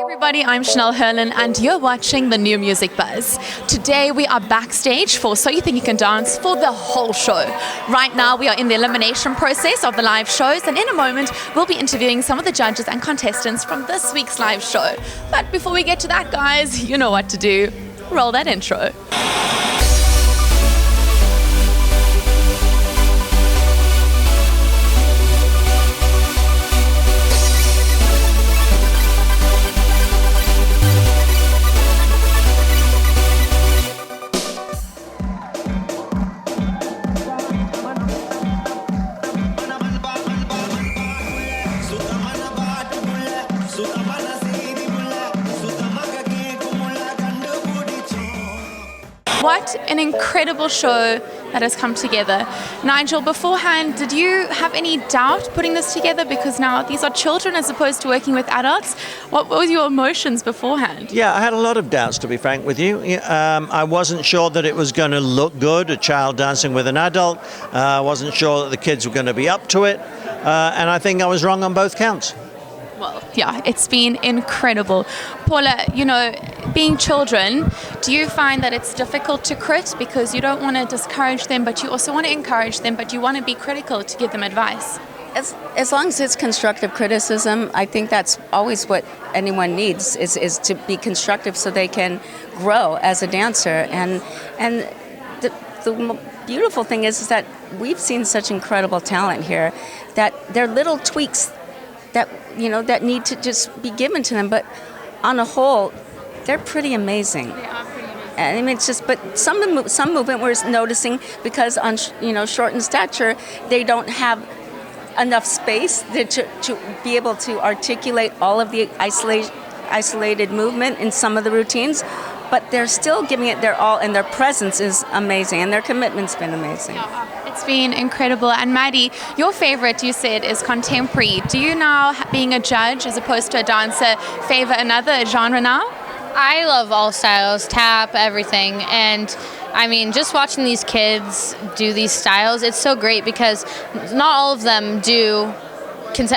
Everybody, I'm Chanel Herlin and you're watching the New Music Buzz. Today we are backstage for So You Think You Can Dance for the whole show. Right now we are in the elimination process of the live shows, and in a moment we'll be interviewing some of the judges and contestants from this week's live show. But before we get to that, guys, you know what to do. Roll that intro. What an incredible show that has come together. Nigel, beforehand, did you have any doubt putting this together? Because now these are children as opposed to working with adults. What were your emotions beforehand? Yeah, I had a lot of doubts, to be frank with you. I wasn't sure that it was going to look good, a child dancing with an adult. I wasn't sure that the kids were going to be up to it. And I think I was wrong on both counts. Well, yeah, it's been incredible. Paula, you know, being children, do you find that it's difficult to crit because you don't want to discourage them, but you also want to encourage them, but you want to be critical to give them advice? As long as it's constructive criticism, I think that's always what anyone needs, is to be constructive so they can grow as a dancer. And the beautiful thing is that we've seen such incredible talent here that they're little tweaks that, you know, that need to just be given to them, but on a whole, they're pretty amazing. They are pretty amazing. I mean, it's just, but some movement we're noticing because on shortened stature, they don't have enough space to be able to articulate all of the isolated movement in some of the routines, but they're still giving it their all, and their presence is amazing, and their commitment's been amazing. It's been incredible. And Maddie, your favorite, you said, is contemporary. Do you now, being a judge as opposed to a dancer, favor another genre now? I love all styles, tap, everything. And I mean, just watching these kids do these styles, it's so great because not all of them do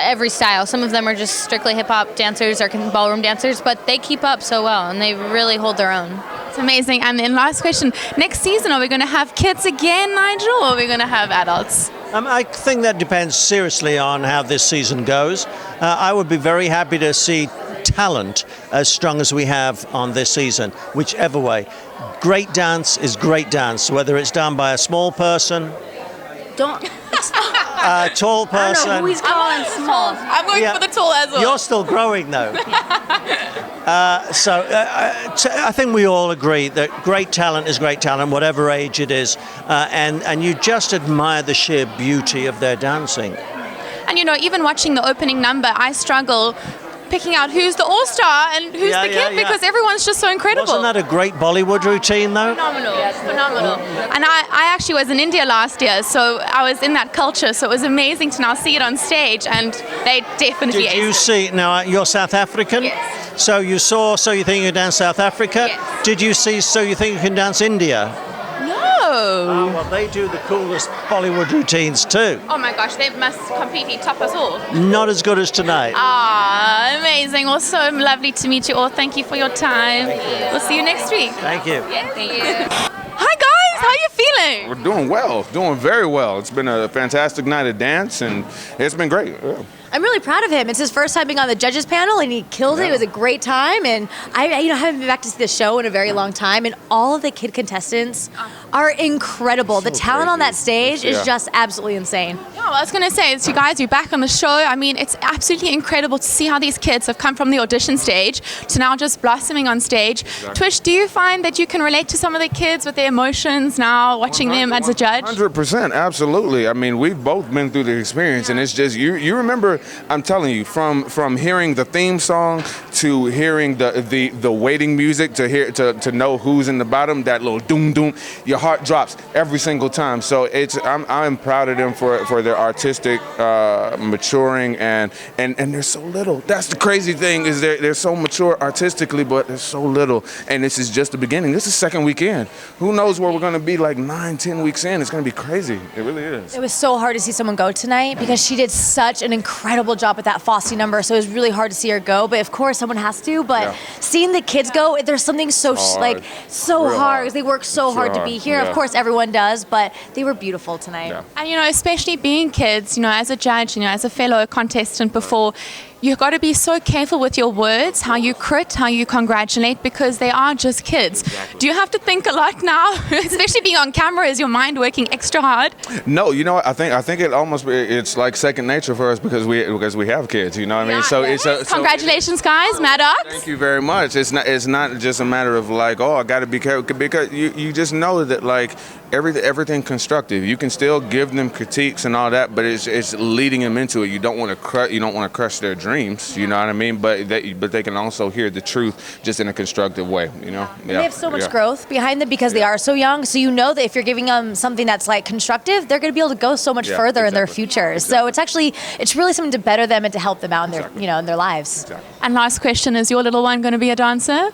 every style. Some of them are just strictly hip-hop dancers or ballroom dancers, but they keep up so well and they really hold their own. It's amazing. And then last question, next season, are we going to have kids again, Nigel, or are we going to have adults? I think that depends seriously on how this season goes. I would be very happy to see talent as strong as we have on this season, whichever way. Great dance is great dance, whether it's done by a small person, a tall person. I don't know who he's calling small. I'm going for the tall as well. You're still growing, though. I think we all agree that great talent is great talent, whatever age it is, and you just admire the sheer beauty of their dancing. And you know, even watching the opening number, I struggle picking out who's the all-star and who's the kid because everyone's just so incredible. Wasn't that a great Bollywood routine, though? Phenomenal, phenomenal. And I actually was in India last year, so I was in that culture, so it was amazing to now see it on stage, and they definitely Did you see, now you're South African? Yes. So you saw So You Think You Can Dance South Africa? Yes. Did you see So You Think You Can Dance India? No. Oh, well, they do the coolest Bollywood routines too. Oh my gosh, they must completely top us all. Not as good as tonight. Ah, amazing. Well, so lovely to meet you all. Thank you for your time. We'll see you next week. Thank you. Yeah, thank you. Hi guys, how are you feeling? We're doing well, doing very well. It's been a fantastic night of dance, and it's been great. Yeah. I'm really proud of him. It's his first time being on the judges panel, and he killed it. It was a great time, and I haven't been back to see the show in a very long time, and all of the kid contestants are incredible. The talent on that stage is just absolutely insane. Yeah, well, I was going to say, so you guys, you're back on the show. I mean, it's absolutely incredible to see how these kids have come from the audition stage to now just blossoming on stage. Exactly. Twish, do you find that you can relate to some of the kids with their emotions now, watching them as a judge? 100%, absolutely. I mean, we've both been through the experience, and it's just, you remember, I'm telling you, from hearing the theme song to hearing the waiting music to know who's in the bottom, that little doom doom, your heart drops every single time. So I'm proud of them for their artistic maturing, and they're so little. That's the crazy thing, is they're so mature artistically, but they're so little. And this is just the beginning. This is second weekend. Who knows where we're going to be like 9-10 weeks in. It's going to be crazy. It really is. It was so hard to see someone go tonight because she did such an incredible job with that Fosse number. So it was really hard to see her go. But of course, someone has to. But seeing the kids go, there's something so hard. so hard. They work so hard to be here. Yeah. Of course, everyone does. But they were beautiful tonight. Yeah. And, especially being kids, as a judge, as a fellow contestant before, you've got to be so careful with your words, how you crit, how you congratulate, because they are just kids. Exactly. Do you have to think a lot now, especially being on camera? Is your mind working extra hard? No, what? I think it's like second nature for us because we have kids. You know what I mean? So Congratulations, guys, Maddox. Thank you very much. It's not just a matter of like, I got to be careful, because you just know that like everything constructive. You can still give them critiques and all that, but it's leading them into it. You don't want to crush their dreams. You know what I mean? But they can also hear the truth just in a constructive way. And they have so much growth behind them because they are so young. So that if you're giving them something that's like constructive, they're going to be able to go so much further in their future. So it's really something to better them and to help them out in their in their lives. Exactly. And last question: is your little one going to be a dancer?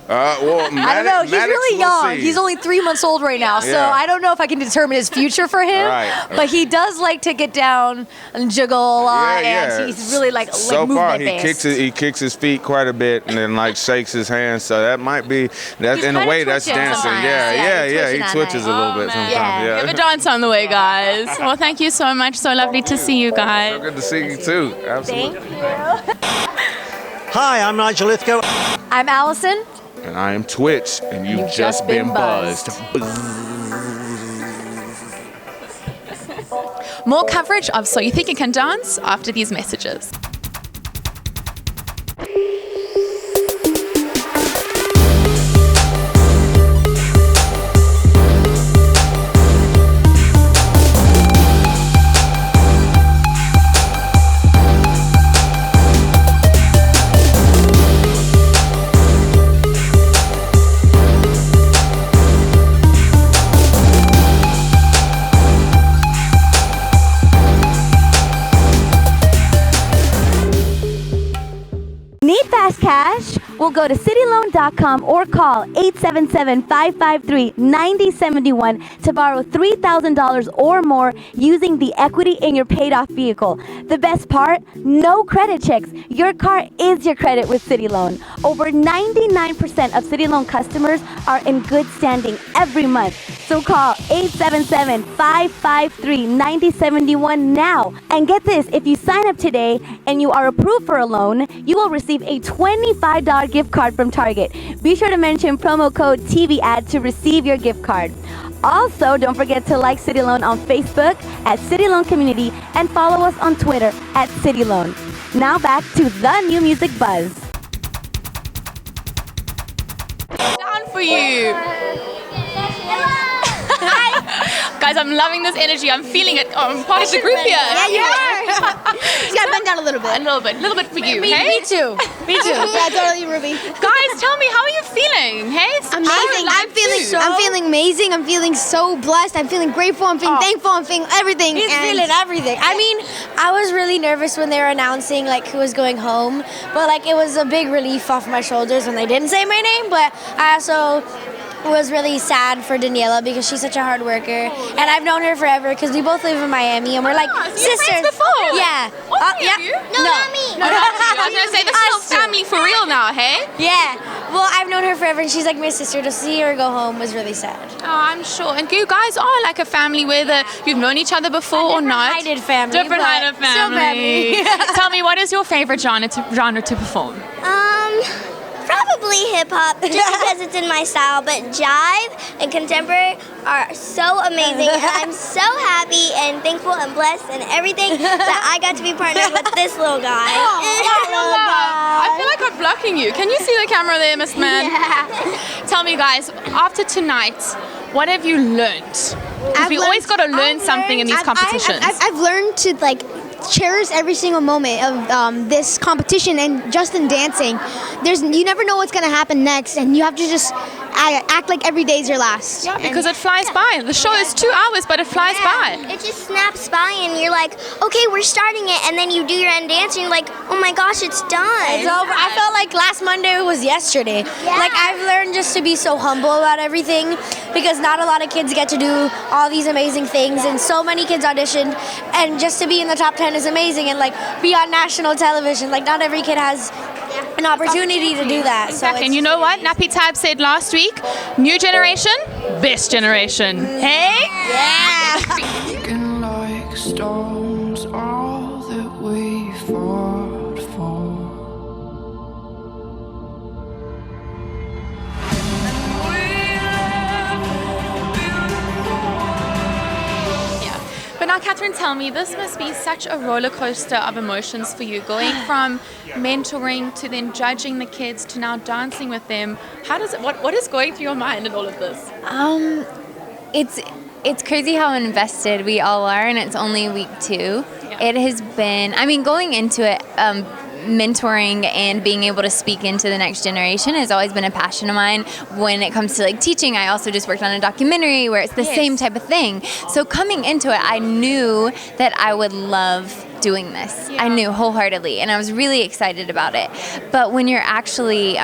Well, I don't know. He's really young. See. He's only 3 months old right now, so I don't know if I can determine his future for him. Right. But he does like to get down and jiggle a lot, and he's really like so far movement-based. he kicks his feet quite a bit and then like shakes his hands. So that might be that in a way that's dancing. sometimes. He twitches a little bit sometimes. Yeah. We have a dance on the way, guys. Well, thank you so much. So lovely to see you guys. So good to see you too. Absolutely. Thank you. Hi, I'm Nigel Lithgow. I'm Allison. And I am Twitch, and you've just been buzzed. More coverage of So You Think You Can Dance after these messages. Cash, will go to cityloan.com or call 877-553-9071 to borrow $3,000 or more using the equity in your paid-off vehicle. The best part, no credit checks. Your car is your credit with City Loan. Over 99% of City Loan customers are in good standing every month. So call 877-553-9071 now. And get this, if you sign up today and you are approved for a loan, you will receive a $25 gift card from Target. Be sure to mention promo code TVAD to receive your gift card. Also, don't forget to like City Loan on Facebook at City Loan Community and follow us on Twitter at City Loan. Now back to the New Music Buzz. Down for you. Guys, I'm loving this energy. I'm feeling it. I'm part of the group here. Yeah, you are. You gotta bend down a little bit. A little bit for you. Me too. Yeah, totally, Ruby. Guys, tell me, how are you feeling? Hey, Amazing. I'm feeling amazing. I'm feeling so blessed. I'm feeling grateful. I'm feeling thankful. I'm feeling everything. He's feeling everything. I mean, I was really nervous when they were announcing like who was going home, but like it was a big relief off my shoulders when they didn't say my name. But I also was really sad for Daniela because she's such a hard worker, and I've known her forever because we both live in Miami and we're like sisters. Before? Yeah. Yeah. No, not me. No, not you. I was gonna say this is family for real now, hey? Yeah. Well, I've known her forever, and she's like my sister. To see her go home was really sad. Oh, I'm sure. And you guys are like a family, whether you've known each other before or not. Different family. Different kind of family. Tell me, what is your favorite genre to perform? Probably hip hop, just because it's in my style. But jive and contemporary are so amazing, and I'm so happy and thankful and blessed and everything that I got to be partnered with this little guy. I feel like I'm blocking you. Can you see the camera there, Miss Man? Yeah. Tell me, guys, after tonight, what have you learned? Because we always got to learn something in these competitions. I've learned to like cherish every single moment of this competition, and just in dancing, you never know what's gonna happen next, and you have to just act like every day is your last. Yeah, because it flies by. The show is 2 hours, but it flies by. It just snaps by, and you're like, okay, we're starting it, and then you do your end dance, and you're like, oh my gosh, it's done. It's over. I felt like last Monday was yesterday. Yeah. Like, I've learned just to be so humble about everything, because not a lot of kids get to do all these amazing things, and so many kids auditioned, and just to be in the top 10 is amazing, and like be on national television. Like, not every kid has an opportunity to do that. Exactly. And you know what? Nappy Tab said last week, new generation, best generation. Hey? Looking like stones, all that we fought for. But now, Catherine, tell me, this must be such a roller coaster of emotions for you, going from mentoring to then judging the kids to now dancing with them. How does it? What is going through your mind in all of this? It's crazy how invested we all are, and it's only week 2. Yeah. It has been. I mean, going into it. Mentoring and being able to speak into the next generation has always been a passion of mine. When it comes to like teaching, I also just worked on a documentary where it's the same type of thing. So coming into it, I knew that I would love doing this. I knew wholeheartedly, and I was really excited about it. But when you're actually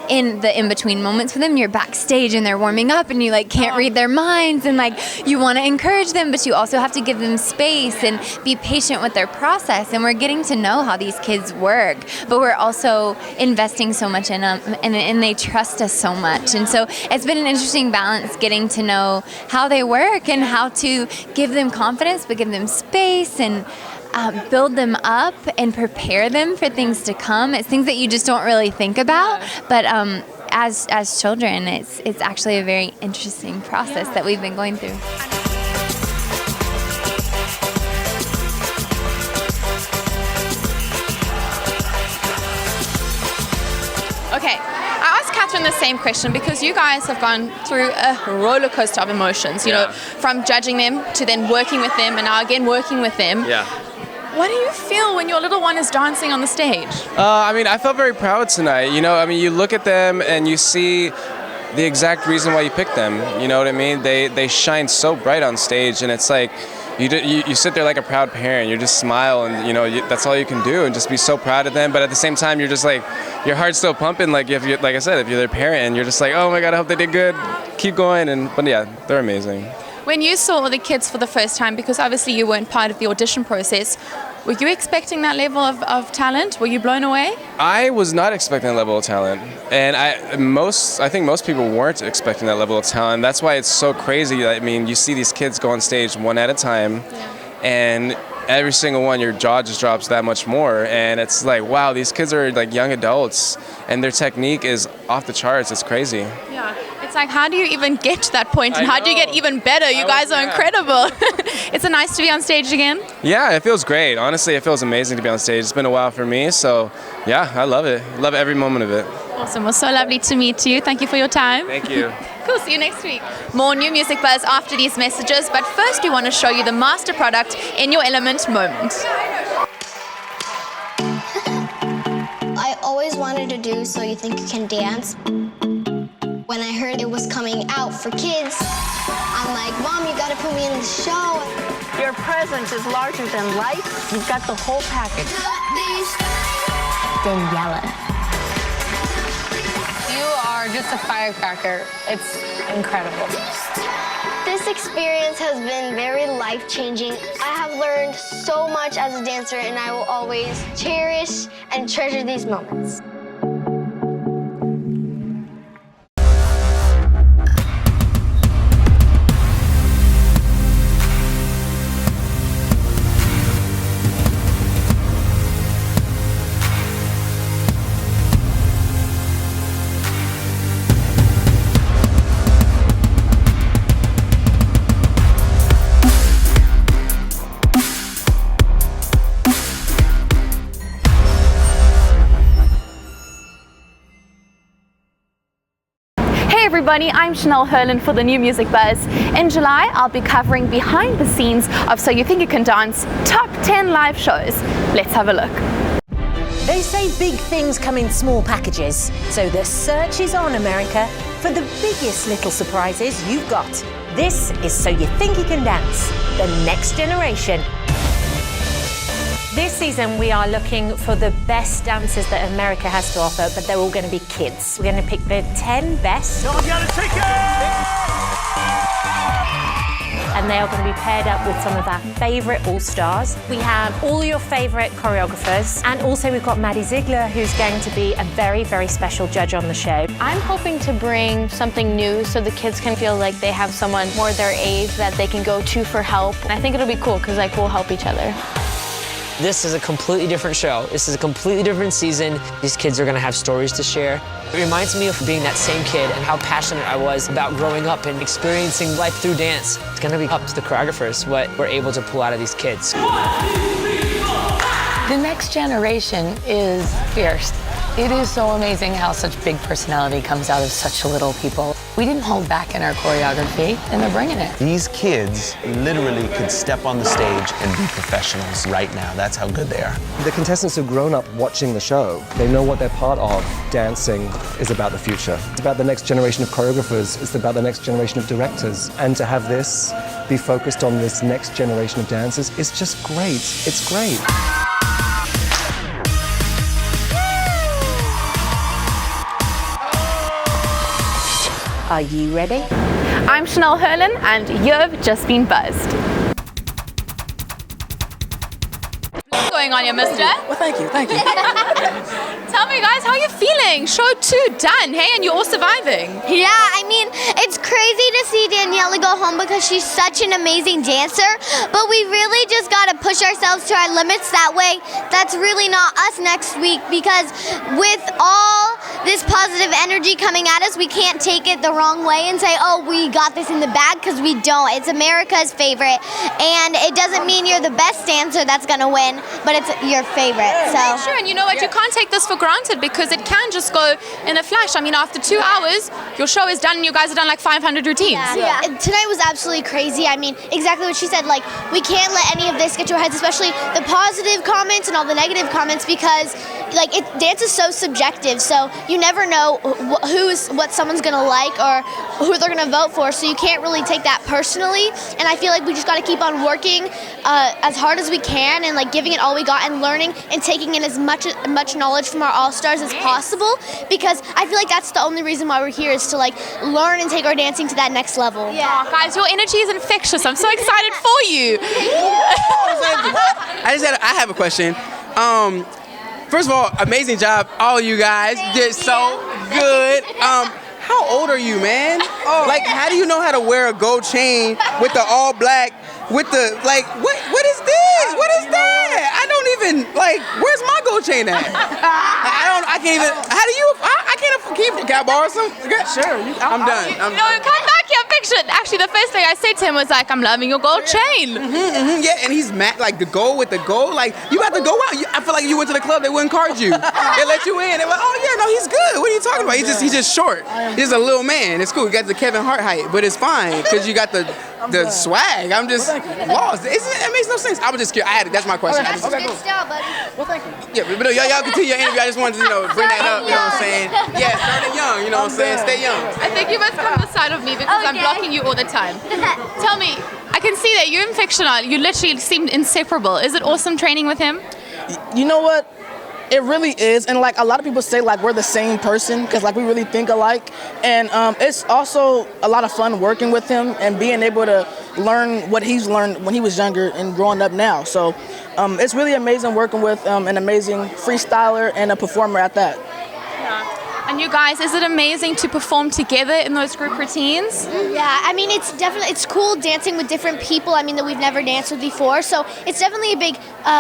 in the in-between moments with them, you're backstage and they're warming up and you like can't read their minds, and like you want to encourage them, but you also have to give them space and be patient with their process. And we're getting to know how these kids work, but we're also investing so much in them, and they trust us so much. And so it's been an interesting balance, getting to know how they work and how to give them confidence but give them space and build them up and prepare them for things to come. It's things that you just don't really think about, but as children, it's actually a very interesting process that we've been going through. Okay, I asked Catherine the same question because you guys have gone through a roller coaster of emotions, you know, from judging them to then working with them and now again working with them. Yeah. What do you feel when your little one is dancing on the stage? I mean, I felt very proud tonight. You know, I mean, you look at them and you see the exact reason why you picked them. You know what I mean? They shine so bright on stage, and it's like you sit there like a proud parent. You just smile, and you know that's all you can do, and just be so proud of them. But at the same time, you're just like your heart's still pumping. Like like I said, if you're their parent, and you're just like, oh my God, I hope they did good. Keep going. But yeah, they're amazing. When you saw the kids for the first time, because obviously you weren't part of the audition process, were you expecting that level of talent? Were you blown away? I was not expecting that level of talent, and I think most people weren't expecting that level of talent. That's why it's so crazy. I mean, you see these kids go on stage one at a time, and every single one, your jaw just drops that much more, and it's like, wow, these kids are like young adults, and their technique is off the charts. It's crazy. Yeah. It's like, how do you even get to that point, and how do you get even better? You guys are incredible. Is it nice to be on stage again? Yeah, it feels great. Honestly, it feels amazing to be on stage. It's been a while for me, so yeah, I love it. Love every moment of it. Awesome. Well, so lovely to meet you. Thank you for your time. Thank you. Cool. See you next week. More New Music Buzz after these messages, but first we want to show you the master product in your element moment. I always wanted to do So You Think You Can Dance. When I heard it was coming out for kids, I'm like, Mom, you gotta put me in the show. Your presence is larger than life. You've got the whole package. Daniela. You are just a firecracker. It's incredible. This experience has been very life-changing. I have learned so much as a dancer, and I will always cherish and treasure these moments. Everybody, I'm Chanel Herlin for the New Music Buzz. In July, I'll be covering behind the scenes of So You Think You Can Dance top 10 live shows. Let's have a look. They say big things come in small packages, so the search is on, America, for the biggest little surprises you've got. This is So You Think You Can Dance, the next generation. This season, we are looking for the best dancers that America has to offer, but they're all going to be kids. We're going to pick the 10 best. And they are going to be paired up with some of our favourite all-stars. We have all your favourite choreographers, and also we've got Maddie Ziegler, who's going to be a very, very special judge on the show. I'm hoping to bring something new so the kids can feel like they have someone more their age that they can go to for help. And I think it'll be cool because like we'll help each other. This is a completely different show. This is a completely different season. These kids are gonna have stories to share. It reminds me of being that same kid and how passionate I was about growing up and experiencing life through dance. It's gonna be up to the choreographers what we're able to pull out of these kids. The next generation is fierce. It is so amazing how such big personality comes out of such little people. We didn't hold back in our choreography, and they're bringing it. These kids literally could step on the stage and be professionals right now. That's how good they are. The contestants have grown up watching the show. They know what they're part of. Dancing is about the future. It's about the next generation of choreographers. It's about the next generation of directors. And to have this be focused on this next generation of dancers is just great. It's great. Are you ready? I'm Chanel Herlin, and you've just been buzzed. What's going on here, mister? Well, thank you. Tell me, guys, how are you feeling? Show 2 done, hey, and you're all surviving. Yeah, I mean, it's crazy to see Daniela go home because she's such an amazing dancer, but we really just got to push ourselves to our limits. That way, that's really not us next week, because with all this positive energy coming at us, we can't take it the wrong way and say, oh, we got this in the bag, because we don't. It's America's favorite, and it doesn't mean you're the best dancer that's going to win, but it's your favorite. So Sure, and you know what? You can't take this for granted because it can just go in a flash. I mean, after 2 hours, your show is done and you guys have done like 500 routines. Yeah. Tonight was absolutely crazy. I mean, exactly what she said. Like, we can't let any of this get to our heads, especially the positive comments and all the negative comments, because like dance is so subjective. So you never know what someone's gonna like or who they're gonna vote for. So you can't really take that personally. And I feel like we just got to keep on working as hard as we can and like giving it all we got and learning and taking in as much knowledge from our all-stars as possible, because I feel like that's the only reason why we're here, is to like learn and take our dancing to that next level. Yeah. Oh, guys, your energy is infectious. I'm so excited for you. I have a question. First of all, amazing job, all you guys did so good. How old are you, man? Like, how do you know how to wear a gold chain with the all black, with the, like, what is this? What is that? I don't even, like, where's my gold chain at? I can't even, how do you, I can't keep, can I borrow some? Sure. I'm done. No, come back here, Fik-Shun. Actually, the first thing I said to him was like, I'm loving your gold chain. Yeah, and he's mad, like the gold with the gold, like, you got to go out. I feel like you went to the club, they wouldn't card you. They let you in. They were like, oh yeah, no, he's good. What are you talking about? He's just short. He's a little man. It's cool. You got the Kevin Hart height, but it's fine because you got the swag. I'm just lost. It makes no sense. I was just curious. That's my question. That's good stuff, buddy. Well, thank you. Yeah, but y'all continue your interview. I just wanted to, bring that up. You know what I'm saying? Yeah, starting young. You know what I'm saying? Stay young. I think you must come to the side of me because I'm blocking you all the time. Tell me, I can see that you and Fik-Shun, you literally seem inseparable. Is it awesome training with him? You know what? It really is, and like a lot of people say, like we're the same person because like we really think alike, and it's also a lot of fun working with him and being able to learn what he's learned when he was younger and growing up now. So it's really amazing working with an amazing freestyler and a performer at that. And you guys, is it amazing to perform together in those group routines? Yeah, I mean, it's cool dancing with different people, I mean, that we've never danced with before. So it's definitely a big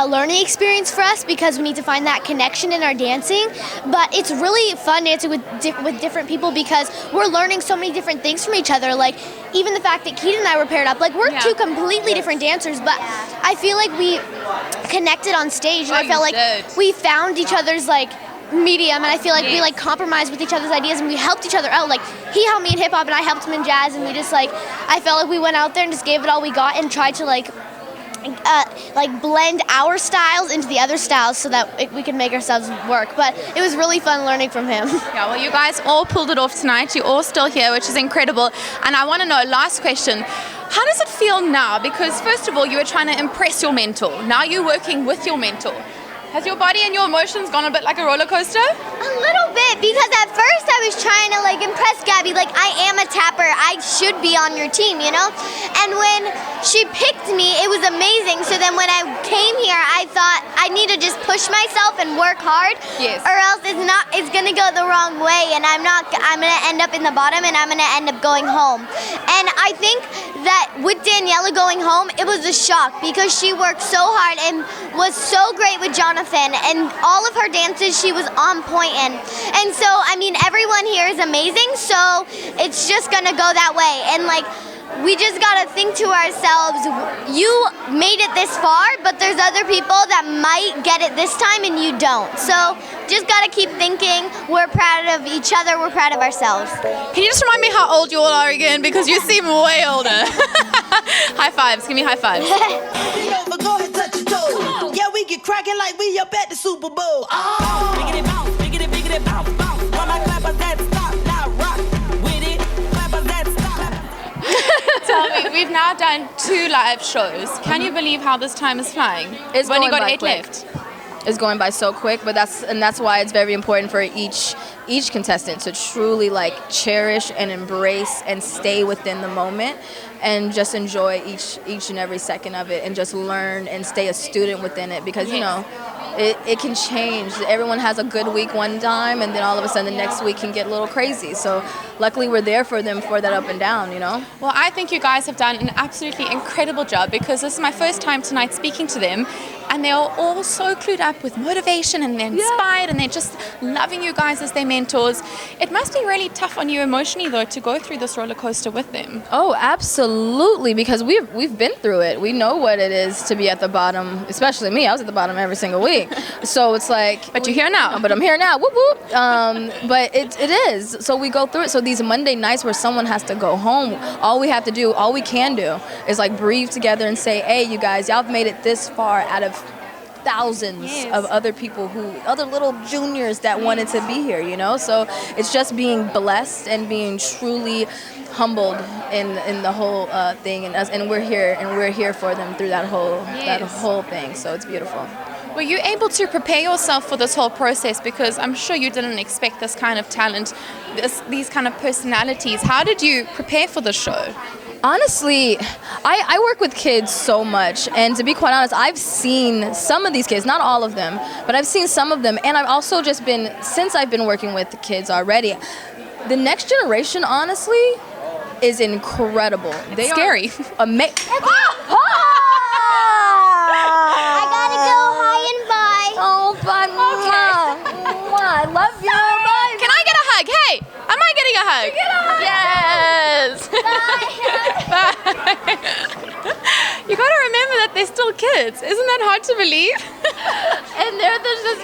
learning experience for us because we need to find that connection in our dancing. But it's really fun dancing with different people because we're learning so many different things from each other. Like, even the fact that Keaton and I were paired up, like, we're two completely different dancers, but I feel like we connected on stage, and I felt like we found each other's, like, medium, and I feel like we like compromised with each other's ideas and we helped each other out. Like, he helped me in hip hop and I helped him in jazz, and we just like, I felt like we went out there and just gave it all we got and tried to like like blend our styles into the other styles so that we can make ourselves work. But it was really fun learning from him. Yeah, well, you guys all pulled it off tonight. You're all still here, which is incredible. And I want to know, last question, how does it feel now? Because first of all, you were trying to impress your mentor. Now you're working with your mentor. Has your body and your emotions gone a bit like a roller coaster? A little bit, because at first I was trying to like impress Gabby, like I am a tapper, I should be on your team, you know? And when she picked me, it was amazing. So then when I came here, I thought I need to just push myself and work hard, or else it's gonna go the wrong way, and I'm gonna end up in the bottom, and I'm gonna end up going home. And I think that with Daniela going home, it was a shock because she worked so hard and was so great with Jonathan, and all of her dances she was on point in. And so I mean everyone here is amazing, so it's just gonna go that way. And like we just gotta think to ourselves, you made it this far, but there's other people that might get it this time and you don't. So just gotta keep thinking, we're proud of each other, we're proud of ourselves. Can you just remind me how old you all are again? Because you seem way older. High fives, give me high fives. Go ahead, touch your toes. Yeah, we get cracking like we up at the Super Bowl. Oh, biggity bounce, biggity bounce, bounce. Why my clappers that stop, now rock with it. Clappers that stop. Tell me, we've now done 2 live shows. Can you believe how this time is flying? It's only going got by 8 quick. left. It's going by so quick, but that's why it's very important for each contestant to truly like cherish and embrace and stay within the moment and just enjoy each and every second of it and just learn and stay a student within it, because you know it can change. Everyone has a good week one time, and then all of a sudden the next week can get a little crazy. So luckily we're there for them for that up and down, you know? Well, I think you guys have done an absolutely incredible job, because this is my first time tonight speaking to them, and they are all so clued up with motivation, and they're inspired, and they're just loving you guys as their mentors. It must be really tough on you emotionally, though, to go through this roller coaster with them. Oh, absolutely, because we've been through it. We know what it is to be at the bottom, especially me. I was at the bottom every single week. So it's like... But you're here now. But I'm here now. Whoop, whoop. But it is. So we go through it. So these Monday nights where someone has to go home, all we can do is like breathe together and say, hey, you guys, y'all have made it this far out of thousands of other people other little juniors that wanted to be here, you know? So it's just being blessed and being truly humbled in the whole thing, and we're here for them through that whole thing. So it's beautiful. Were you able to prepare yourself for this whole process? Because I'm sure you didn't expect this kind of talent, these kind of personalities. How did you prepare for the show? Honestly, I work with kids so much, and to be quite honest, I've seen some of these kids, not all of them, but I've seen some of them, and I've also just been, since I've been working with the kids already, the next generation, honestly, is incredible. They scary. Amazing. I gotta go high and bye. Oh, bye. I love you. Bye. Can I get a hug? Hey, am I getting a hug? Get a hug. Yes. Bye. You gotta remember that they're still kids. Isn't that hard to believe? And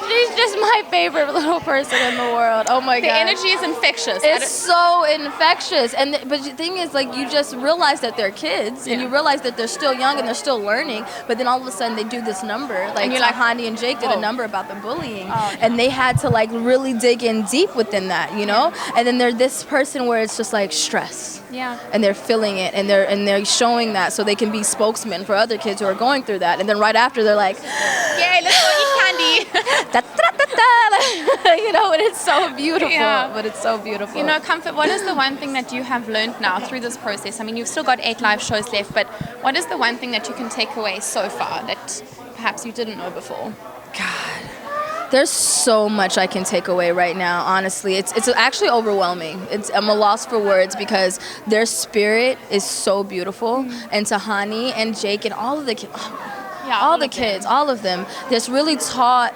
she's just my favorite little person in the world. Oh my God. The energy is infectious. It's so infectious. But the thing is, like, you just realize that they're kids, and you realize that they're still young and they're still learning, but then all of a sudden they do this number. Like, and you're like, Hani and Jake did a number about the bullying, and they had to like really dig in deep within that, you know? And then they're this person where it's just like stress. Yeah. And they're feeling it, and they're showing that so they can be spokesmen for other kids who are going through that. And then right after they're like, yay, let's go eat candy. You know, and it's so beautiful. Yeah. But it's so beautiful. You know, Comfort, what is the one thing that you have learned now through this process? I mean, you've still got 8 live shows left, but what is the one thing that you can take away so far that perhaps you didn't know before? There's so much I can take away right now, honestly. It's actually overwhelming. I'm a loss for words because their spirit is so beautiful. And Tahani and Jake and all of the kids, all of them, just really taught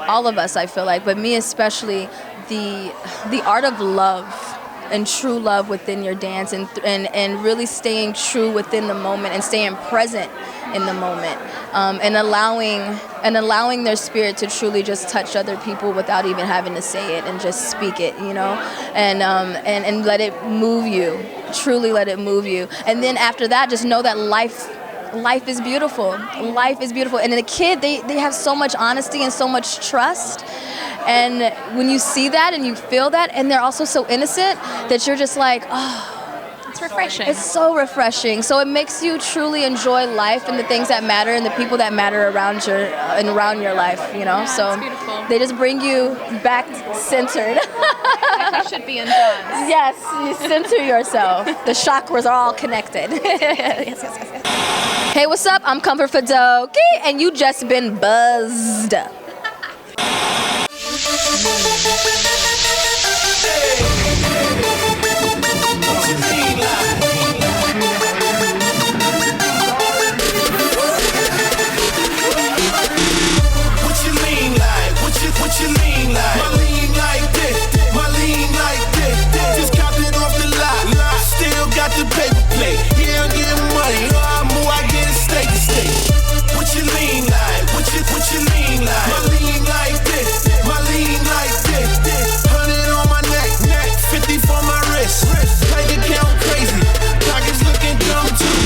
all of us, I feel like, but me especially, the art of love and true love within your dance, and really staying true within the moment and staying present in the moment, and allowing their spirit to truly just touch other people without even having to say it, and just speak it, you know, and let it move you, truly let it move you. And then after that, just know that life life is beautiful. Life is beautiful. And the kid, they have so much honesty and so much trust. And when you see that and you feel that, and they're also so innocent that you're just like, oh. It's refreshing. It's so refreshing. So it makes you truly enjoy life and the things that matter and the people that matter around your life, you know? Yeah, so it's beautiful. they just bring you back centered. Like we should be in dance. Yes, you center yourself. The chakras are all connected. Yes. Hey, what's up? I'm Comfort Fadoki, and you just been buzzed. What you lean like? My lean like this, my lean like this. Just copped it off the lot, still got the paper plate. Yeah, I'm getting money, I move, I get it state to state. What you lean like? What you lean like? My lean like this, my lean like this. 100 on my neck, 50 for my wrist. Bank account crazy, pockets looking dumb too.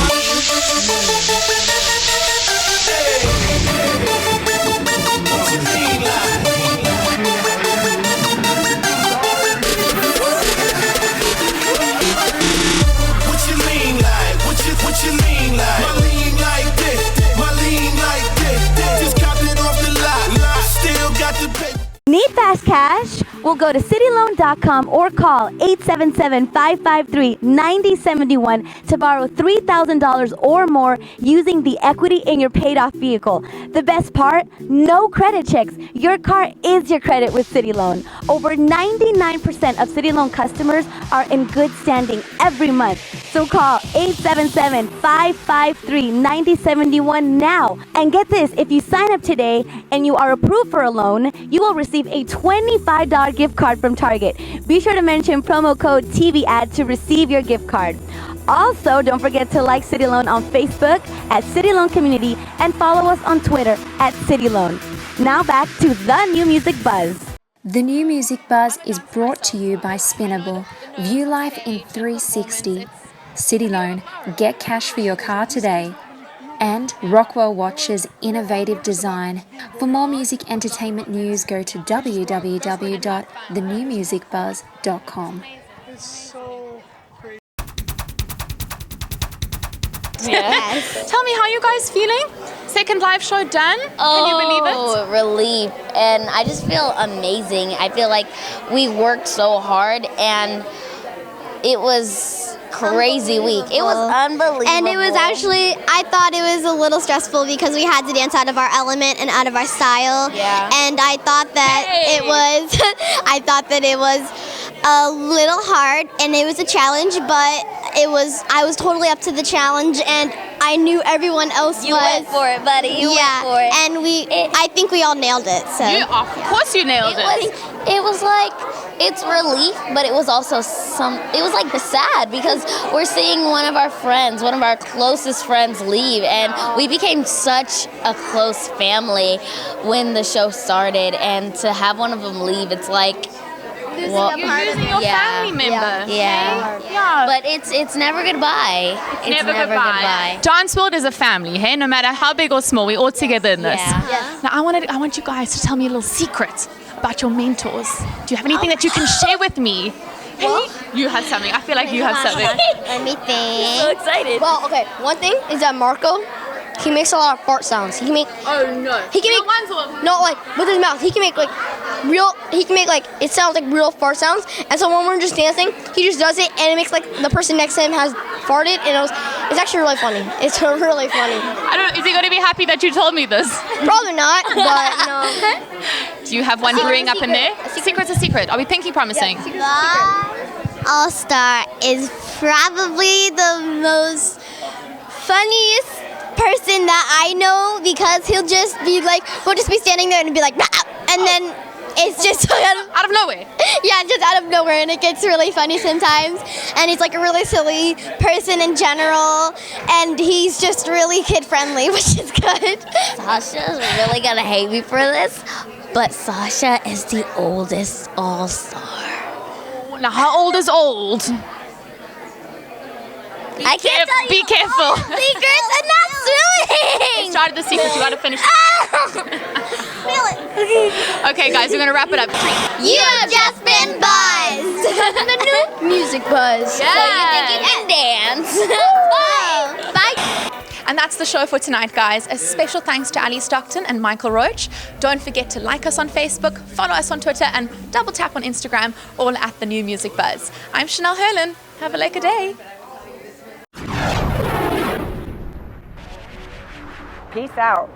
What you lean like? What you lean like? My lean like this, my lean like this. Just copped it off the lot, still got the paper. Need fast cash? Well, go to cityloan.com or call 877-553-9071 to borrow $3,000 or more using the equity in your paid-off vehicle. The best part? No credit checks. Your car is your credit with City Loan. Over 99% of City Loan customers are in good standing every month. So call 877-553-9071 now. And get this, if you sign up today and you are approved for a loan, you will receive a $25 gift card from Target. Be sure to mention promo code TV ad to receive your gift card. Also, don't forget to like City Loan on Facebook at City Loan Community and follow us on Twitter at City Loan. Now back to the New Music Buzz. The New Music Buzz is brought to you by Spinnable. View life in 360. City Loan, get cash for your car today. And Rockwell Watch's innovative design. For more music entertainment news, go to www.thenewmusicbuzz.com. Yes. Tell me, how you guys feeling? Second live show done? Can you believe it? Oh, relief. And I just feel amazing. I feel like we worked so hard and it was crazy week. It was unbelievable. And it was actually, I thought it was a little stressful because we had to dance out of our element and out of our style. Yeah. And I thought that it was a little hard and it was a challenge, but I was totally up to the challenge and I knew everyone else You went for it, buddy. You went for it. And I think we all nailed it. So. Of course you nailed it. It was like, it's relief, but it was also it was like sad because we're seeing one of our closest friends leave, and we became such a close family when the show started, and to have one of them leave, it's like, you're losing your family member. Yeah. But it's never goodbye. It's Never goodbye. Dance World is a family, hey? No matter how big or small, we're all together in this. Yeah. Yes. Now I want you guys to tell me a little secret about your mentors. Do you have anything that you can share with me? Hey, you have something. I feel like you have something. Let me think. So excited. Well, okay. One thing is that Marco, he makes a lot of fart sounds. He can make. Oh no. He can make. No, like with his mouth. He can make like real. He can make like it sounds like real fart sounds. And so when we're just dancing, he just does it, and it makes like the person next to him has farted, and it's actually really funny. It's really funny. I don't know. Is he going to be happy that you told me this? Probably not, but no. Do you have one brewing up in there? Secret's a secret. Are we pinky promising? All-Star is probably the most funniest person that I know because he'll just be like, we'll just be standing there and be like, and then it's just out of nowhere. Yeah, just out of nowhere, and it gets really funny sometimes. And he's like a really silly person in general, and he's just really kid-friendly, which is good. Sasha's really gonna hate me for this, but Sasha is the oldest All-Star. Now, how old is old? I can't tell you. Be careful. Secrets and not They started the secret. You got to finish. Okay, guys, we're gonna wrap it up. You have just been buzzed. The new music buzz. Yeah. So you think you can dance? Bye. Bye. And that's the show for tonight, guys. A special thanks to Ali Stockton and Michael Roach. Don't forget to like us on Facebook, follow us on Twitter, and double tap on Instagram, all at The New Music Buzz. I'm Chanel Herlin. Have a lekker day. Peace out.